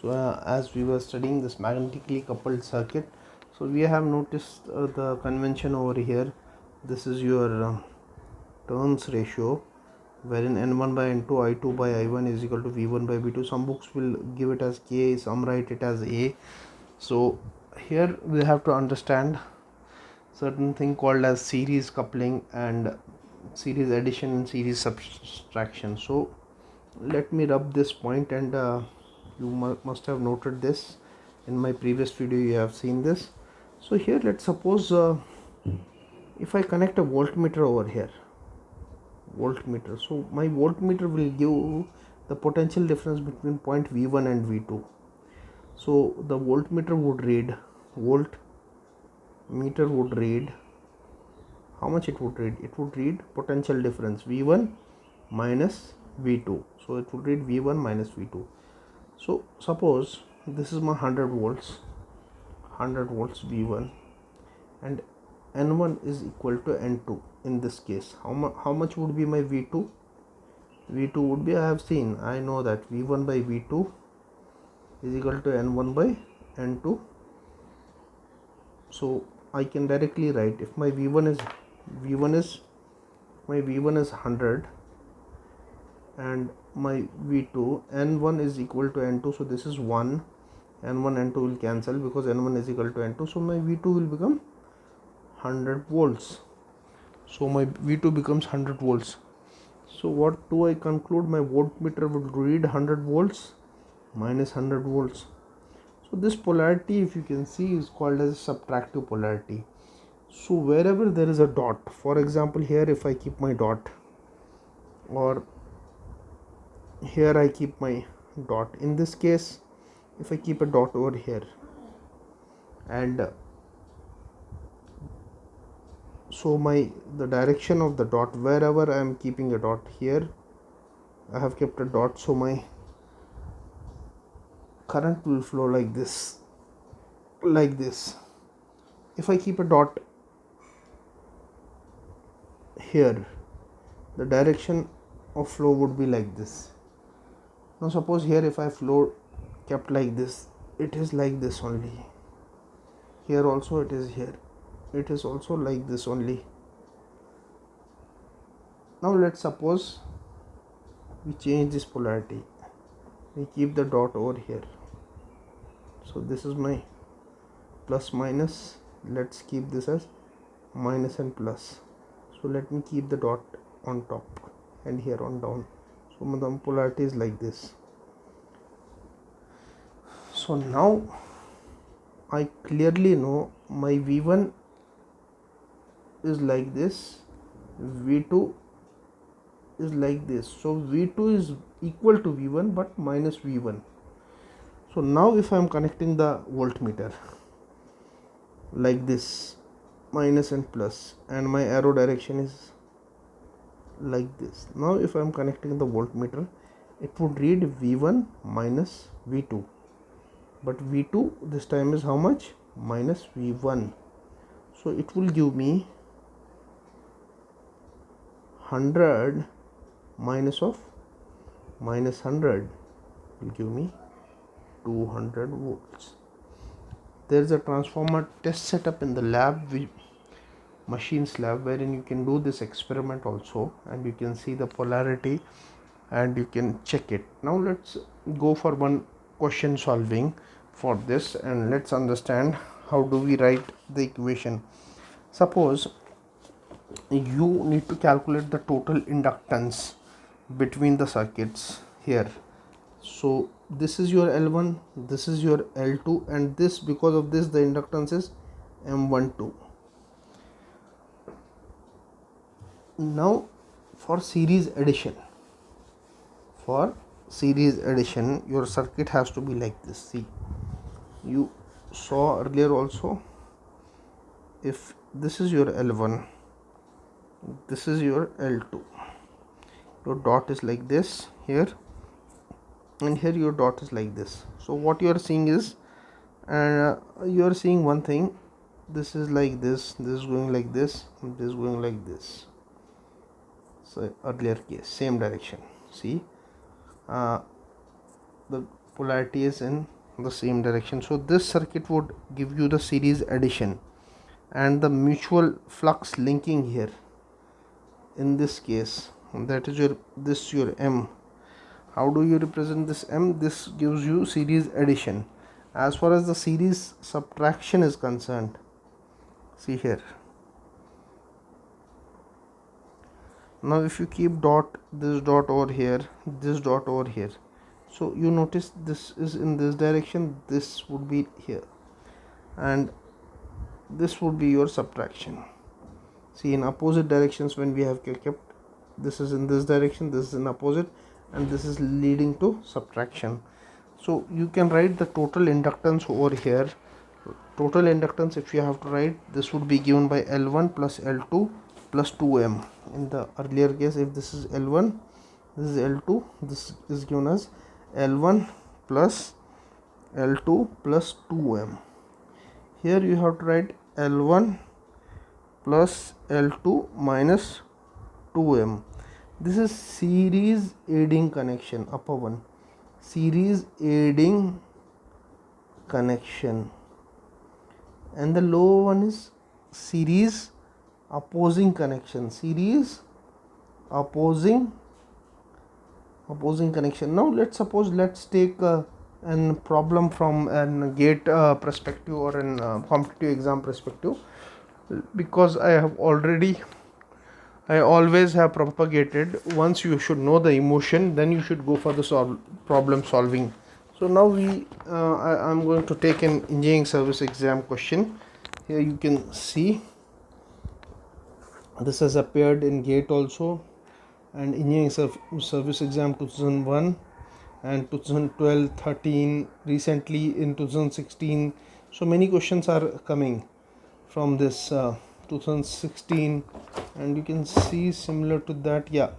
So as we were studying this magnetically coupled circuit, so we have noticed the convention over here. This is your turns ratio, wherein N1 by N2 I2 by I1 is equal to V1 by V2. Some books will give it as K, some write it as A. So here we have to understand certain thing called as series coupling and series addition and series subtraction. So let me rub this point, and you must have noted this in my previous video. You have seen this. So here, let's suppose if I connect a voltmeter over here, voltmeter, so my voltmeter will give the potential difference between point V1 and V2. So the voltmeter would read, how much it would read? It would read potential difference V1 minus V2. So it would read V1 minus V2. So suppose this is my 100 volts V1, and N1 is equal to N2. In this case, how much would be my V2? V2 would be, I know that V1 by V2 is equal to N1 by N2. So I can directly write, if my V1 is 100 and my V2, N1 is equal to N2, so this is 1, N1 N2 will cancel because N1 is equal to N2, so my V2 will become 100 volts. So my V2 becomes 100 volts. So what do I conclude? My voltmeter will read 100 volts minus 100 volts. So this polarity, if you can see, is called as subtractive polarity. So wherever there is a dot, for example here if I keep my dot, or here I keep my dot, in this case if I keep a dot over here, and so the direction of the dot, wherever I am keeping a dot, here I have kept a dot, so my current will flow like this. If I keep a dot here, the direction of flow would be like this. Now suppose here if I flow kept like this, it is like this only. Here also it is also like this only. Now let's suppose we change this polarity, we keep the dot over here. So this is my plus minus, let's keep this as minus and plus. So let me keep the dot on top and here on down. So the polarity is like this. So now I clearly know my V1 is like this, V2 is like this. So V2 is equal to V1 but minus V1. So now if I am connecting the voltmeter like this, minus and plus, and my arrow direction is like this. Now if I am connecting the voltmeter, it would read V1 minus V2, but V2 this time is how much? Minus V1. So it will give me 100 minus of minus 100 will give me 200 volts. There is a transformer test setup in the lab, machines lab, wherein you can do this experiment also, and you can see the polarity and you can check it. Now let's go for one question solving for this, and let's understand how do we write the equation. Suppose you need to calculate the total inductance between the circuits here. So this is your L1, this is your L2, and this, because of this, the inductance is M12. Now for series addition, your circuit has to be like this. See, you saw earlier also, if this is your L1, this is your L2, your dot is like this here, and here your dot is like this. So what you are seeing is, you are seeing one thing, this is like this is going like this, and this is going like this. So earlier case, same direction. See, the polarity is in the same direction. So this circuit would give you the series addition and the mutual flux linking here. In this case, that is your M. How do you represent this M? This gives you series addition. As far as the series subtraction is concerned, see here. Now if you keep this dot over here, this dot over here, so you notice this is in this direction, this would be here, and this would be your subtraction. See, in opposite directions, when we have kept, this is in this direction, this is in opposite, and this is leading to subtraction. So you can write the total inductance over here. Total inductance, if you have to write, this would be given by L1 plus L2 plus 2M. In the earlier case, if this is L1, this is L2, this is given as L1 plus L2 plus 2M. Here you have to write L1 plus L2 minus 2M. This is series aiding connection, upper one, series aiding connection, and the lower one is series opposing connection, series opposing connection. Now let's take a problem from a gate perspective or an competitive exam perspective, because I always have propagated, once you should know the emotion, then you should go for the problem solving. So now I'm going to take an engineering service exam question. Here you can see this has appeared in GATE also, and engineering service exam 2001 and 2012, 13, recently in 2016. So many questions are coming from this 2016, and you can see similar to that. Yeah,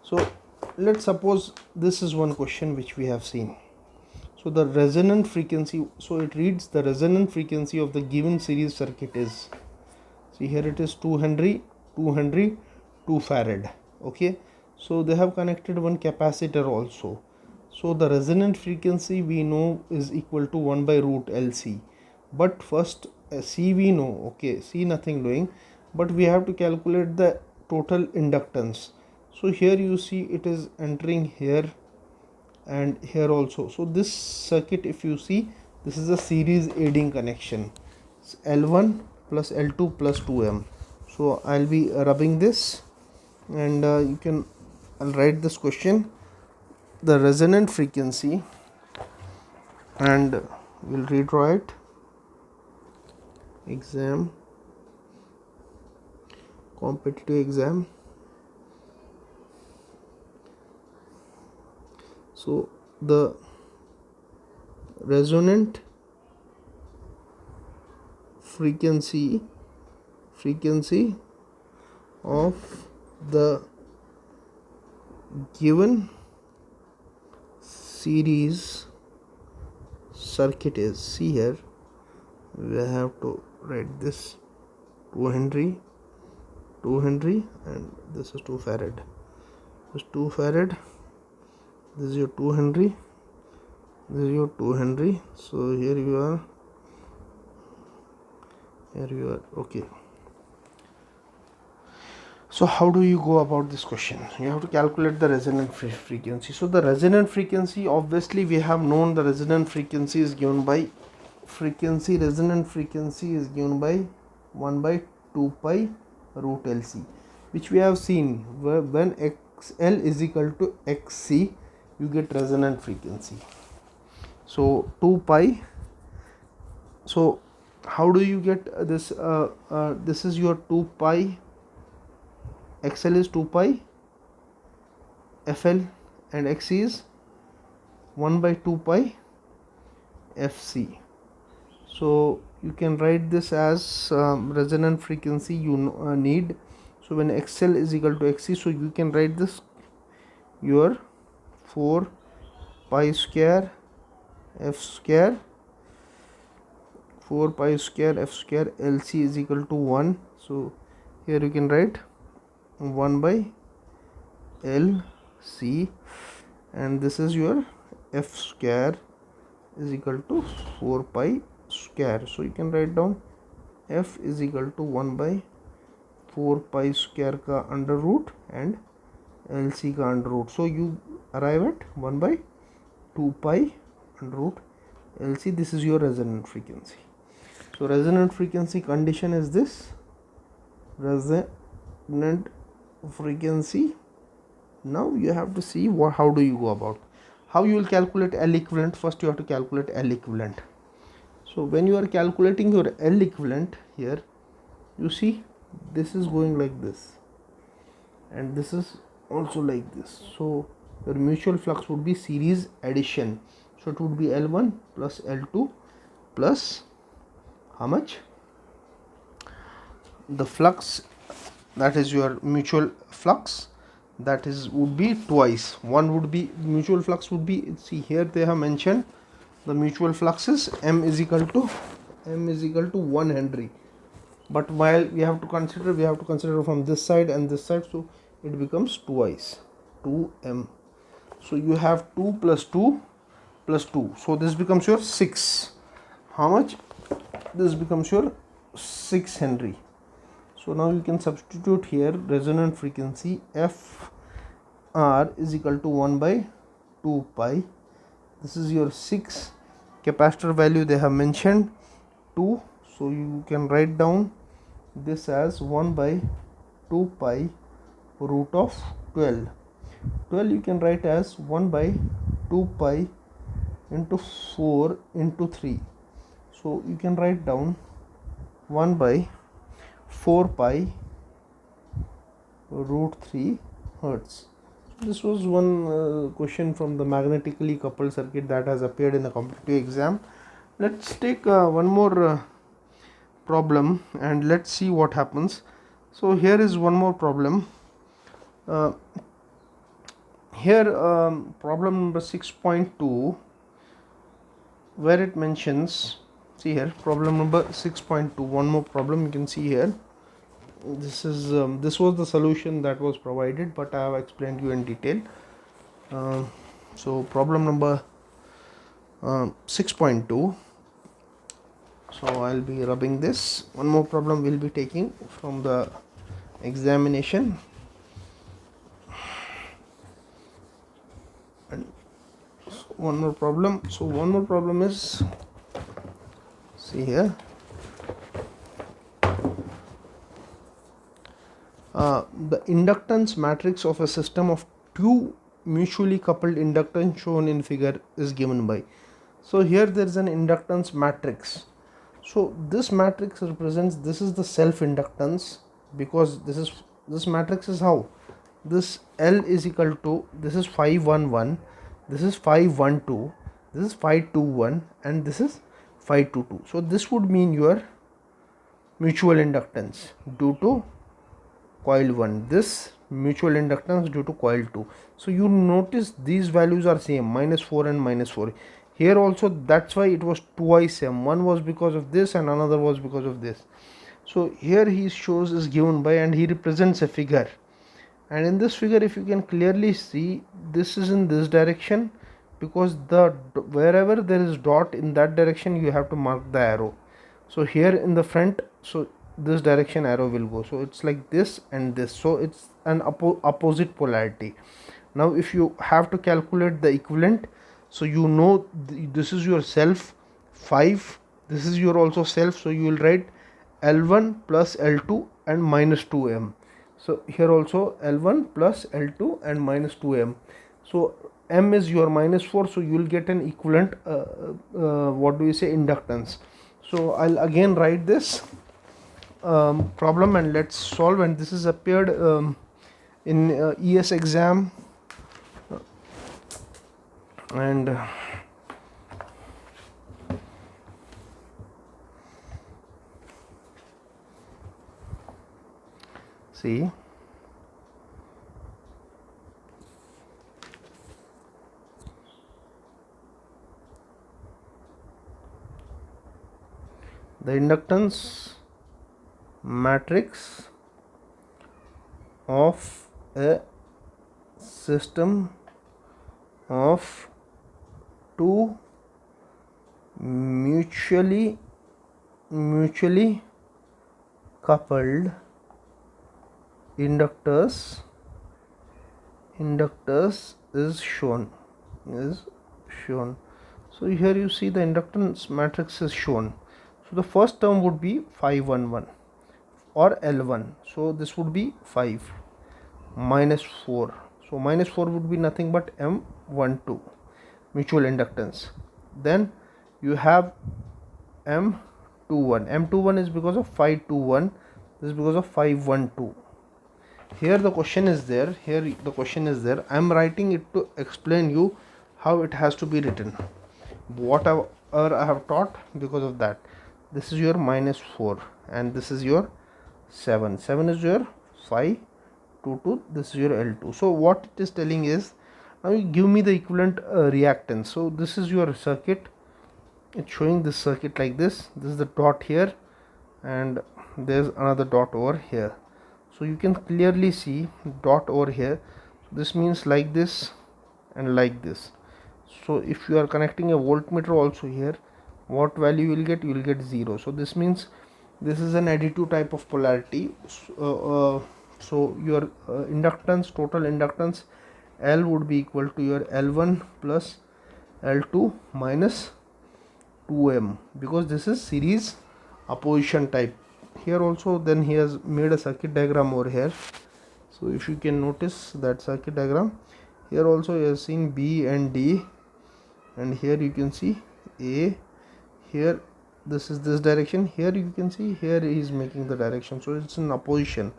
so let's suppose this is one question which we have seen. So the resonant frequency, so it reads the resonant frequency of the given series circuit is, see here it is 2 Henry, 2 Henry, 2 Farad. Okay, so they have connected one capacitor also. So the resonant frequency we know is equal to 1 by root LC. But first C we know, okay, C nothing doing, but we have to calculate the total inductance. So here you see it is entering here and here also. So this circuit, if you see, this is a series aiding connection, it's L1 plus L2 plus 2M. So I'll be rubbing this, and I'll write this question, the resonant frequency, and we'll redraw it, exam, competitive exam. So the resonant frequency of the given series circuit is, see here we have to write this 2 Henry, 2 Henry, and this is 2 Farad. This is 2 Farad, this is your 2 Henry, this is your 2 Henry. So here you are, okay. So how do you go about this question? You have to calculate the resonant frequency. So the resonant frequency, obviously we have known the resonant frequency is given by resonant frequency is given by 1 by 2 pi root LC, which we have seen when XL is equal to XC, you get resonant frequency. So 2 pi. So how do you get this? This is your 2 pi. XL is 2 pi FL, and XC is 1 by 2 pi FC. So you can write this as resonant frequency you need. So when XL is equal to XC, so you can write this, your 4 pi square F square, 4 pi square F square LC is equal to 1. So here you can write 1 by LC, and this is your f square is equal to 4 pi square. So you can write down f is equal to 1 by 4 pi square का under root and LC का under root. So you arrive at 1 by 2 pi under root LC. This is your resonant frequency. So resonant frequency condition is this. Resonant frequency. Now you have to see how do you go about. How you will calculate L equivalent? First you have to calculate L equivalent. So when you are calculating your L equivalent here, you see this is going like this and this is also like this. So your mutual flux would be series addition. So it would be L1 plus L2 plus how much? The flux, that is your mutual flux, that is would be twice. One would be mutual flux would be, see here they have mentioned the mutual flux is m is equal to 1 Henry, but while we have to consider from this side and this side, so it becomes twice 2m. So you have 2 plus 2 plus 2, so this becomes your 6. How much? This becomes your 6 Henry. So now you can substitute here resonant frequency f r is equal to 1 by 2 pi. This is your 6. Capacitor value they have mentioned 2, so you can write down this as 1 by 2 pi root of 12. 12 you can write as 1 by 2 pi into 4 into 3. So you can write down 1 by 4 pi root 3 hertz. This was one question from the magnetically coupled circuit that has appeared in a competitive exam. Let's take one more problem and let's see what happens. So here is one more problem. Here problem number 6.2, where it mentions, see here, problem number 6.2, one more problem you can see here. This is this was the solution that was provided, but I have explained you in detail. So problem number 6.2. So I'll be rubbing this. One more problem we'll be taking from the examination. And one more problem. So one more problem is, see here, the inductance matrix of a system of two mutually coupled inductance shown in figure is given by. So here there is an inductance matrix. So this matrix represents, this is the self inductance, because this matrix is how this L is equal to, this is 511, this is 512, this is 521, and this is 522. So this would mean your mutual inductance due to coil 1, this mutual inductance due to coil 2. So you notice these values are same, -4 and -4. Here also, that's why it was twice m. One was because of this and another was because of this. So here he shows is given by, and he represents a figure, and in this figure if you can clearly see, this is in this direction, because the wherever there is dot in that direction you have to mark the arrow. So here in the front, so this direction arrow will go, so it's like this and this, so it's an opposite polarity. Now if you have to calculate the equivalent, so you know this is your self 5, this is your also self, so you will write L1 plus L2 and -2m. So here also L1 plus L2 and -2m. So m is your -4, so you will get an equivalent what do you say, inductance. So I'll again write this problem and let's solve. And this is appeared in ES exam, and see, the inductance matrix of a system of two mutually coupled inductors is shown. So here you see the inductance matrix is shown. So the first term would be 511 or L1. So this would be 5 minus 4. So minus 4 would be nothing but M12 mutual inductance. Then you have M21. M21 is because of 521. This is because of 512. Here the question is there. I am writing it to explain you how it has to be written. Whatever I have taught, because of that. This is your minus 4 and this is your 7. 7 is your 5. 2. This is your L2. So what it is telling is, now you give me the equivalent reactance. So this is your circuit. It's showing this circuit like this. This is the dot here and there's another dot over here. So you can clearly see dot over here. So this means like this and like this. So if you are connecting a voltmeter also here, what value you will get? You will get 0. So this means this is an additive type of polarity. So your inductance, total inductance L would be equal to your L1 plus L2 minus 2M, because this is series opposition type. Here also then he has made a circuit diagram over here. So if you can notice that circuit diagram, here also you have seen B and D, and here you can see A. Here this is this direction. Here you can see here he is making the direction, so it's in opposition.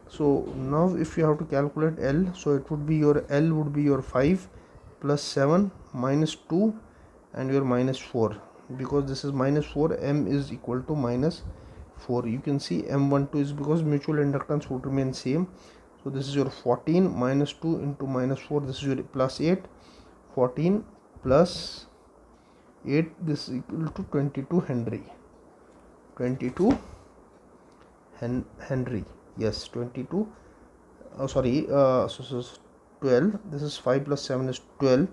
So now if you have to calculate L, so it would be your L would be your 5 plus 7 minus 2 and your minus 4, because this is minus 4, M is equal to minus 4. You can see M12 is because mutual inductance would remain same. So this is your 14 minus 2 into minus 4, this is your plus 8. 14 plus 8, this is equal to 22 Henry. 22 Henry. Yes, 22. So 12. This is 5 plus 7 is 12.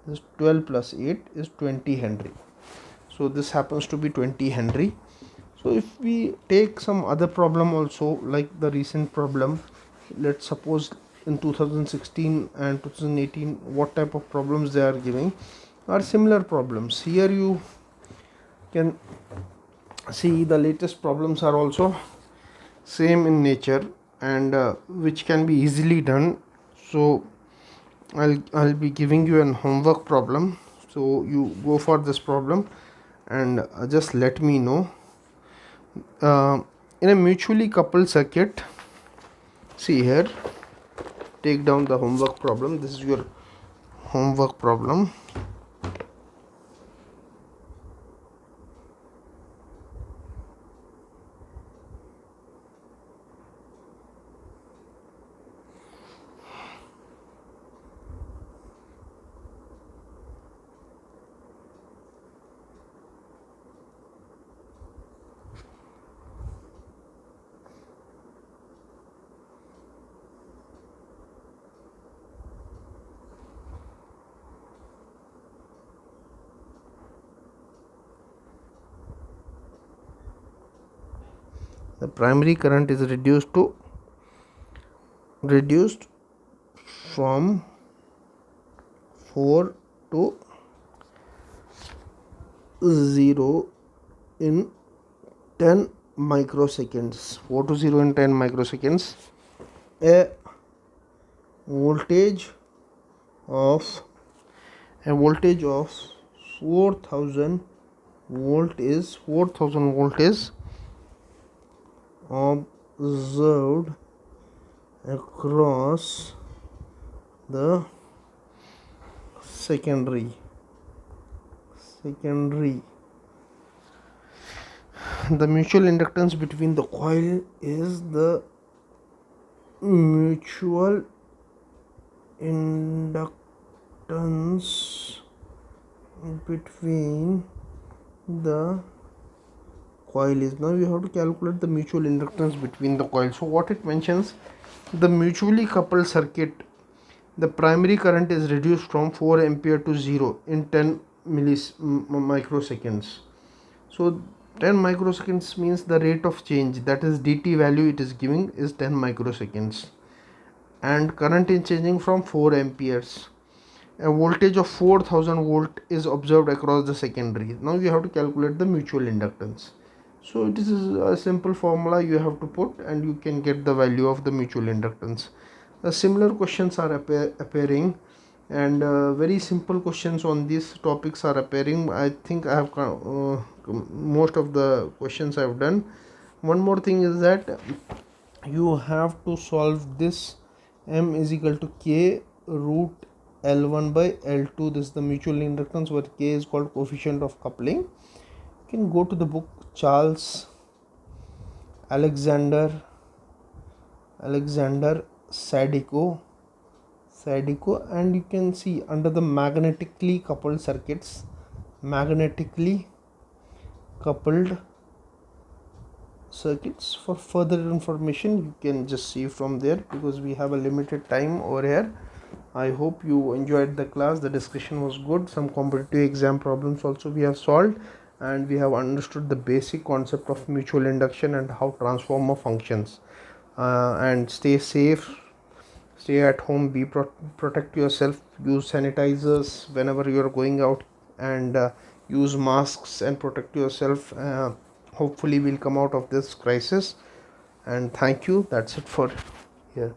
This 12 plus 8 is 20 Henry. So this happens to be 20 Henry. So if we take some other problem also, like the recent problem, let's suppose in 2016 and 2018, what type of problems they are giving are similar problems. Here you can see the latest problems are also same in nature and which can be easily done. So I'll be giving you an homework problem, so you go for this problem and just let me know. In a mutually coupled circuit, see here, take down the homework problem. This is your homework problem. The primary current is reduced from 4 to 0 in 10 microseconds. 4 to 0 in 10 microseconds. A voltage of 4000 volt is observed across the secondary. The mutual inductance between the coil is the mutual inductance between the coil is. Now you have to calculate the mutual inductance between the coils. So what it mentions, the mutually coupled circuit, the primary current is reduced from 4 ampere to 0 in 10 microseconds. So 10 microseconds means the rate of change, that is dt value it is giving is 10 microseconds, and current is changing from 4 amperes. A voltage of 4000 volt is observed across the secondary. Now you have to calculate the mutual inductance. So it is a simple formula you have to put and you can get the value of the mutual inductance. Similar questions are appearing, and very simple questions on these topics are appearing. I think I have most of the questions I have done. One more thing is that you have to solve this m is equal to k root L1 by L2. This is the mutual inductance where k is called coefficient of coupling. You can go to the book Charles Alexander Sadiko, and you can see under the magnetically coupled circuits, for further information you can just see from there, because we have a limited time over here. I hope you enjoyed the class. The discussion was good. Some competitive exam problems also we have solved, and we have understood the basic concept of mutual induction and how transformer functions. And stay safe, stay at home, protect yourself, use sanitizers whenever you are going out, and use masks and protect yourself. Hopefully we'll come out of this crisis, and thank you. That's it for here.